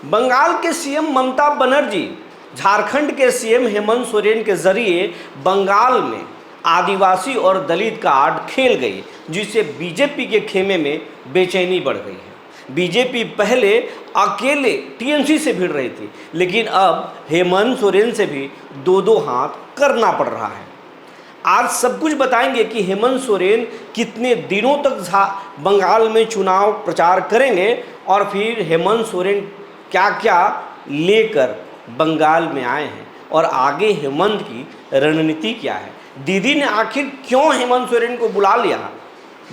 बंगाल के सीएम ममता बनर्जी झारखंड के सीएम हेमंत सोरेन के जरिए बंगाल में आदिवासी और दलित कार्ड खेल गई, जिससे बीजेपी के खेमे में बेचैनी बढ़ गई है। बीजेपी पहले अकेले टीएमसी से भिड़ रही थी, लेकिन अब हेमंत सोरेन से भी दो दो हाथ करना पड़ रहा है। आज सब कुछ बताएंगे कि हेमंत सोरेन कितने दिनों तक बंगाल में चुनाव प्रचार करेंगे और फिर हेमंत सोरेन क्या क्या लेकर बंगाल में आए हैं और आगे हेमंत की रणनीति क्या है। दीदी ने आखिर क्यों हेमंत सोरेन को बुला लिया?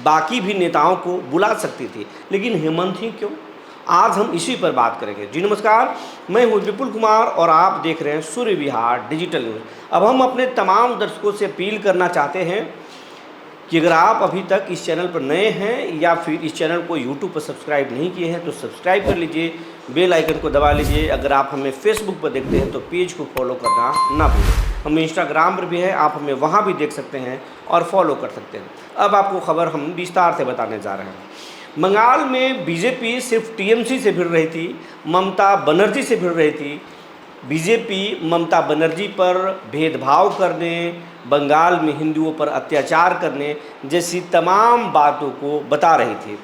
बाकी भी नेताओं को बुला सकती थी, लेकिन हेमंत ही क्यों? आज हम इसी पर बात करेंगे। जी नमस्कार, मैं हूँ विपुल कुमार और आप देख रहे हैं सूर्य विहार डिजिटल न्यूज़। अब हम अपने तमाम दर्शकों से अपील करना चाहते हैं कि अगर आप अभी तक इस चैनल पर नए हैं या फिर इस चैनल को यूट्यूब पर सब्सक्राइब नहीं किए हैं तो सब्सक्राइब कर लीजिए, बेल आइकन को दबा लीजिए। अगर आप हमें फेसबुक पर देखते हैं तो पेज को फॉलो करना ना भूलें। हम इंस्टाग्राम पर भी है, आप हमें वहाँ भी देख सकते हैं और फॉलो कर सकते हैं। अब आपको खबर हम विस्तार से बताने जा रहे हैं। बंगाल में बीजेपी सिर्फ टीएमसी से भिड़ रही थी, ममता बनर्जी से भिड़ रही थी। बीजेपी ममता बनर्जी पर भेदभाव करने, बंगाल में हिंदुओं पर अत्याचार करने जैसी तमाम बातों को बता रही थी।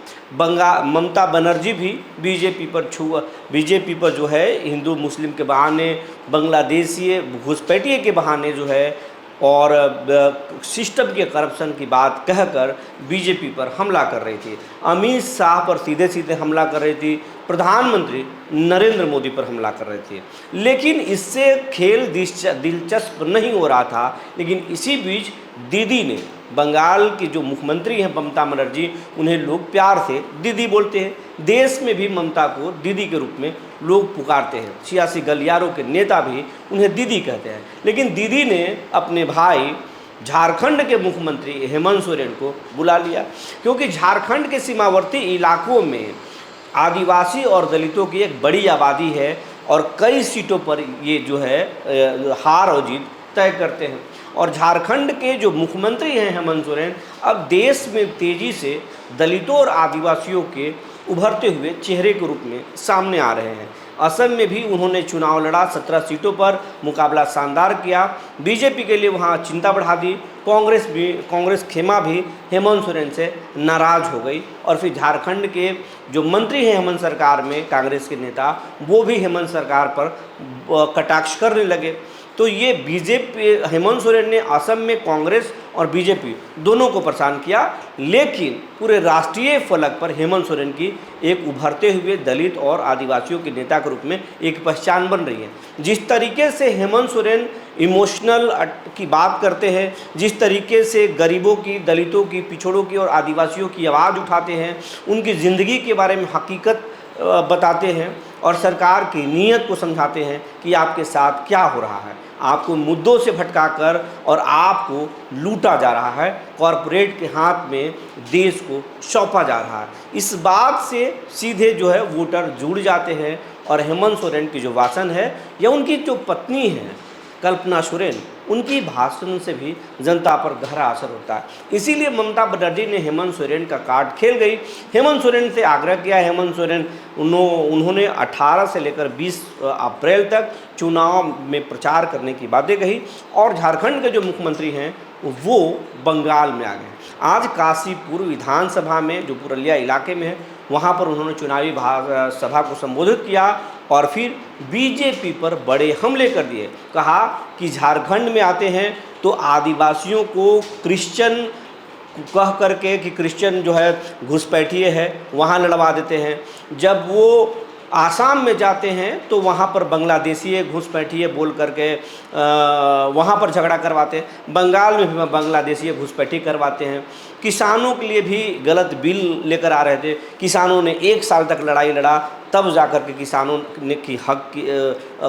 ममता बनर्जी भी बीजेपी पर जो है हिंदू मुस्लिम के बहाने, बांग्लादेशी घुसपैठिए के बहाने जो है और सिस्टम के करप्शन की बात कहकर बीजेपी पर हमला कर रही थी। अमित शाह पर सीधे सीधे हमला कर रही थी, प्रधानमंत्री नरेंद्र मोदी पर हमला कर रही थी। लेकिन इससे खेल दिलचस्प नहीं हो रहा था। लेकिन इसी बीच दीदी ने, बंगाल की जो मुख्यमंत्री हैं ममता बनर्जी, उन्हें लोग प्यार से दीदी बोलते हैं। देश में भी ममता को दीदी के रूप में लोग पुकारते हैं। सियासी गलियारों के नेता भी उन्हें दीदी कहते हैं। लेकिन दीदी ने अपने भाई झारखंड के मुख्यमंत्री हेमंत सोरेन को बुला लिया, क्योंकि झारखंड के सीमावर्ती इलाकों में आदिवासी और दलितों की एक बड़ी आबादी है और कई सीटों पर ये जो है हार और जीत तय करते हैं। और झारखंड के जो मुख्यमंत्री हैं हेमंत सोरेन, अब देश में तेज़ी से दलितों और आदिवासियों के उभरते हुए चेहरे के रूप में सामने आ रहे हैं। असम में भी उन्होंने चुनाव लड़ा, 17 सीटों पर मुकाबला शानदार किया। बीजेपी के लिए वहाँ चिंता बढ़ा दी। कांग्रेस खेमा भी हेमंत सोरेन से नाराज़ हो गई और फिर झारखंड के जो मंत्री हैं हेमंत सरकार में, कांग्रेस के नेता, वो भी हेमंत सरकार पर कटाक्ष करने लगे। तो ये बीजेपी, हेमंत सोरेन ने असम में कांग्रेस और बीजेपी दोनों को परेशान किया। लेकिन पूरे राष्ट्रीय फलक पर हेमंत सोरेन की एक उभरते हुए दलित और आदिवासियों के नेता के रूप में एक पहचान बन रही है। जिस तरीके से हेमंत सोरेन इमोशनल की बात करते हैं, जिस तरीके से गरीबों की, दलितों की, पिछड़ों की और आदिवासियों की आवाज़ उठाते हैं, उनकी ज़िंदगी के बारे में हकीकत बताते हैं और सरकार की नीयत को समझाते हैं कि आपके साथ क्या हो रहा है। आपको मुद्दों से भटकाकर और आपको लूटा जा रहा है, कॉरपोरेट के हाथ में देश को सौंपा जा रहा है। इस बात से सीधे जो है वोटर जुड़ जाते हैं और हेमंत सोरेन की जो भाषण है या उनकी जो पत्नी है कल्पना सोरेन, उनकी भाषण से भी जनता पर गहरा असर होता है। इसीलिए ममता बनर्जी ने हेमंत सोरेन का कार्ड खेल गई। हेमंत सोरेन से आग्रह किया। हेमंत सोरेन उन्होंने 18 से लेकर 20 अप्रैल तक चुनाव में प्रचार करने की बातें कही और झारखंड के जो मुख्यमंत्री हैं वो बंगाल में आ गए। आज काशीपुर विधानसभा में, जो पुरुलिया इलाके में है, वहाँ पर उन्होंने चुनावी सभा को संबोधित किया और फिर बीजेपी पर बड़े हमले कर दिए। कहा कि झारखंड में आते हैं तो आदिवासियों को क्रिश्चियन कह करके कि क्रिश्चियन जो है घुसपैठिए है, वहाँ लड़वा देते हैं। जब वो आसाम में जाते हैं तो वहाँ पर बांग्लादेशी घुसपैठिए बोल करके वहाँ पर झगड़ा करवाते हैं। बंगाल में भी बांग्लादेशी घुसपैठी करवाते हैं। किसानों के लिए भी गलत बिल लेकर आ रहे थे। किसानों ने 1 साल तक लड़ाई लड़ा, तब जाकर के किसानों ने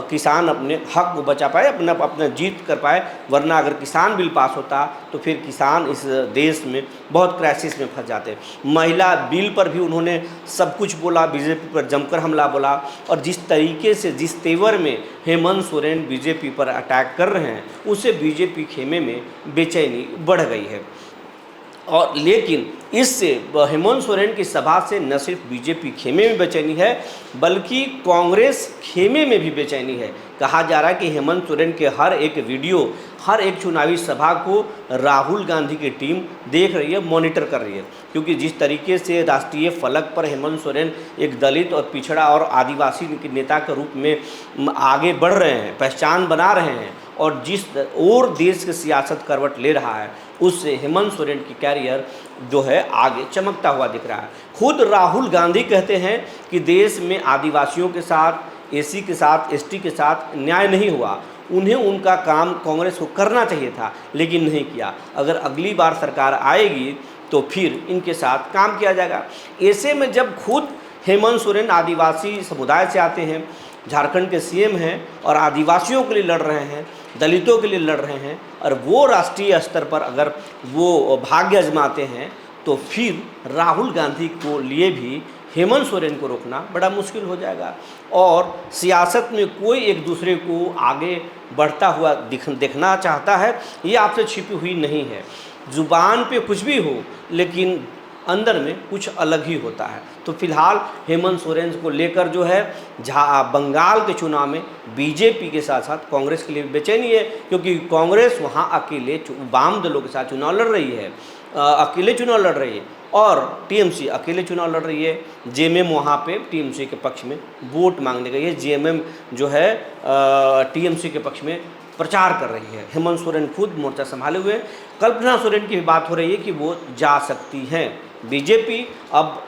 किसान अपने हक को बचा पाए, अपना जीत कर पाए। वरना अगर किसान बिल पास होता तो फिर किसान इस देश में बहुत क्राइसिस में फंस जाते। महिला बिल पर भी उन्होंने सब कुछ बोला, बीजेपी पर जमकर हमला बोला। और जिस तरीके से, जिस तेवर में हेमंत सोरेन बीजेपी पर अटैक कर रहे हैं, उससे बीजेपी खेमे में बेचैनी बढ़ गई है। और लेकिन इससे हेमंत सोरेन की सभा से न सिर्फ बीजेपी खेमे में बेचैनी है, बल्कि कांग्रेस खेमे में भी बेचैनी है। कहा जा रहा है कि हेमंत सोरेन के हर एक वीडियो, हर एक चुनावी सभा को राहुल गांधी की टीम देख रही है, मॉनिटर कर रही है, क्योंकि जिस तरीके से राष्ट्रीय फलक पर हेमंत सोरेन एक दलित और पिछड़ा और आदिवासी के नेता के रूप में आगे बढ़ रहे हैं, पहचान बना रहे हैं, और जिस और देश की सियासत करवट ले रहा है, उससे हेमंत सोरेन की कैरियर जो है आगे चमकता हुआ दिख रहा है। खुद राहुल गांधी कहते हैं कि देश में आदिवासियों के साथ, एसी के साथ, एसटी के साथ न्याय नहीं हुआ। उन्हें उनका काम कांग्रेस को करना चाहिए था, लेकिन नहीं किया। अगर अगली बार सरकार आएगी तो फिर इनके साथ काम किया जाएगा। ऐसे में जब खुद हेमंत सोरेन आदिवासी समुदाय से आते हैं, झारखंड के सीएम हैं और आदिवासियों के लिए लड़ रहे हैं, दलितों के लिए लड़ रहे हैं, और वो राष्ट्रीय स्तर पर अगर वो भाग्य आजमाते हैं, तो फिर राहुल गांधी को लिए भी हेमंत सोरेन को रोकना बड़ा मुश्किल हो जाएगा। और सियासत में कोई एक दूसरे को आगे बढ़ता हुआ देखना चाहता है, ये आपसे छिपी हुई नहीं है। ज़ुबान पे कुछ भी हो, लेकिन अंदर में कुछ अलग ही होता है। तो फिलहाल हेमंत सोरेन को लेकर जो है बंगाल के चुनाव में बीजेपी के साथ साथ कांग्रेस के लिए बेचैनी है, क्योंकि कांग्रेस वहाँ अकेले वाम दलों के साथ चुनाव लड़ रही है, अकेले चुनाव लड़ रही है, और टीएमसी अकेले चुनाव लड़ रही है। जेएमएम वहाँ पे टीएमसी के पक्ष में वोट मांगने गई है। जेएमएम जो है टीएमसी के पक्ष में प्रचार कर रही है। हेमंत सोरेन खुद मोर्चा संभाले हुए। कल्पना सोरेन की भी बात हो रही है कि वो जा सकती हैं। बीजेपी अब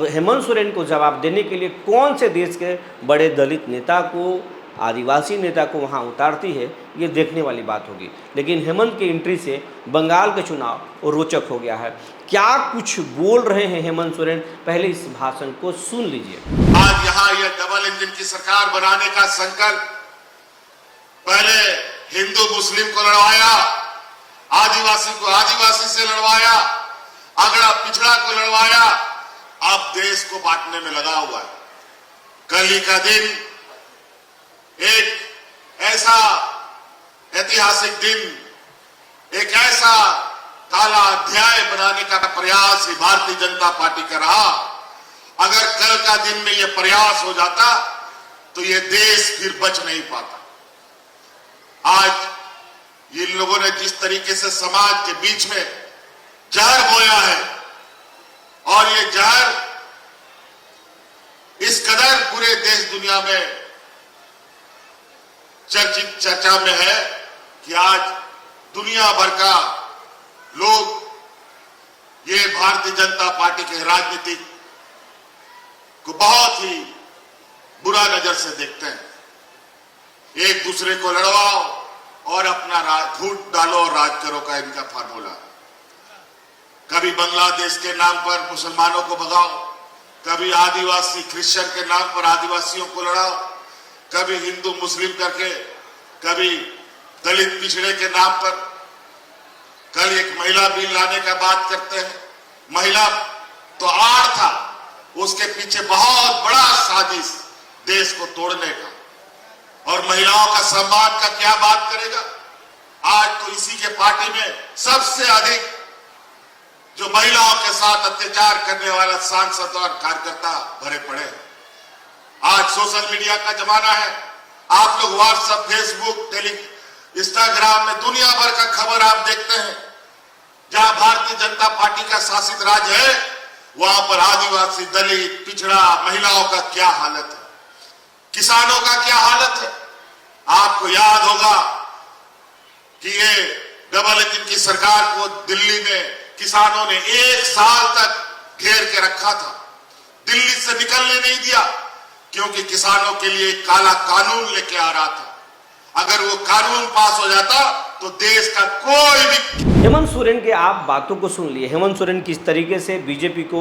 हेमंत सोरेन को जवाब देने के लिए कौन से देश के बड़े दलित नेता को, आदिवासी नेता को वहां उतारती है, ये देखने वाली बात होगी। लेकिन हेमंत की एंट्री से बंगाल का चुनाव रोचक हो गया है। क्या कुछ बोल रहे हैं हेमंत सोरेन, पहले इस भाषण को सुन लीजिए। आज यहाँ यह डबल इंजन की सरकार बनाने का संकल्प, पहले हिंदू मुस्लिम को लड़वाया, आदिवासी को आदिवासी से लड़वाया, अगड़ा पिछड़ा को लड़वाया, अब देश को बांटने में लगा हुआ है। कल ही का दिन एक ऐसा ऐतिहासिक दिन, एक ऐसा काला अध्याय बनाने का प्रयास ही भारतीय जनता पार्टी का रहा। अगर कल का दिन में यह प्रयास हो जाता तो यह देश फिर बच नहीं पाता। आज ये लोगों ने जिस तरीके से समाज के बीच में जहर बोया है, और ये जहर इस कदर पूरे देश दुनिया में चर्चा में है कि आज दुनिया भर का लोग ये भारतीय जनता पार्टी के राजनीति को बहुत ही बुरा नजर से देखते हैं। एक दूसरे को लड़वाओ और अपना फूट डालो और राज करो का इनका फार्मूला। कभी बांग्लादेश के नाम पर मुसलमानों को भगाओ, कभी आदिवासी क्रिश्चियन के नाम पर आदिवासियों को लड़ाओ, कभी हिंदू मुस्लिम करके, कभी दलित पिछड़े के नाम पर। कल एक महिला बिल लाने का बात करते हैं। महिला तो आड़ था, उसके पीछे बहुत बड़ा साजिश देश को तोड़ने का। और महिलाओं का सम्मान का क्या बात करेगा। आज तो इसी के पार्टी में सबसे अधिक जो महिलाओं के साथ अत्याचार करने वाला सांसद और कार्यकर्ता भरे पड़े हैं। आज सोशल मीडिया का जमाना है। आप लोग व्हाट्सएप, फेसबुक, इंस्टाग्राम में दुनिया भर का खबर आप देखते हैं। जहां भारतीय जनता पार्टी का शासित राज्य है, वहां पर आदिवासी, दलित, पिछड़ा, महिलाओं का क्या हालत है, किसानों का क्या हालत है। आपको याद होगा कि ये डबल इंजन की सरकार को दिल्ली में किसानों ने 1 साल तक घेर के रखा था, दिल्ली से निकलने नहीं दिया, क्योंकि किसानों के लिए काला कानून लेके आ रहा था। अगर वो कानून पास हो जाता तो देश का कोई भी। हेमंत सोरेन के आप बातों को सुन लिए। हेमंत सोरेन किस तरीके से बीजेपी को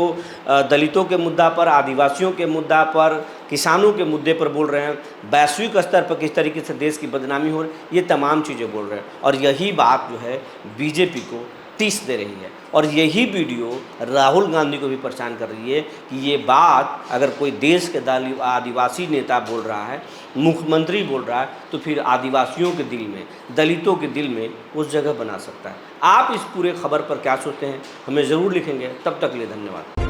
दलितों के मुद्दा पर, आदिवासियों के मुद्दा पर, किसानों के मुद्दे पर बोल रहे हैं, वैश्विक स्तर पर किस तरीके से देश की बदनामी हो रही है, ये तमाम चीज़ें बोल रहे हैं। और यही बात जो है बीजेपी को टीस दे रही है। और यही वीडियो राहुल गांधी को भी परेशान कर रही है कि ये बात अगर कोई देश के आदिवासी नेता बोल रहा है, मुख्यमंत्री बोल रहा है, तो फिर आदिवासियों के दिल में, दलितों के दिल में उस जगह बना सकता है। आप इस पूरे खबर पर क्या सोचते हैं, हमें ज़रूर लिखेंगे। तब तक के लिए धन्यवाद।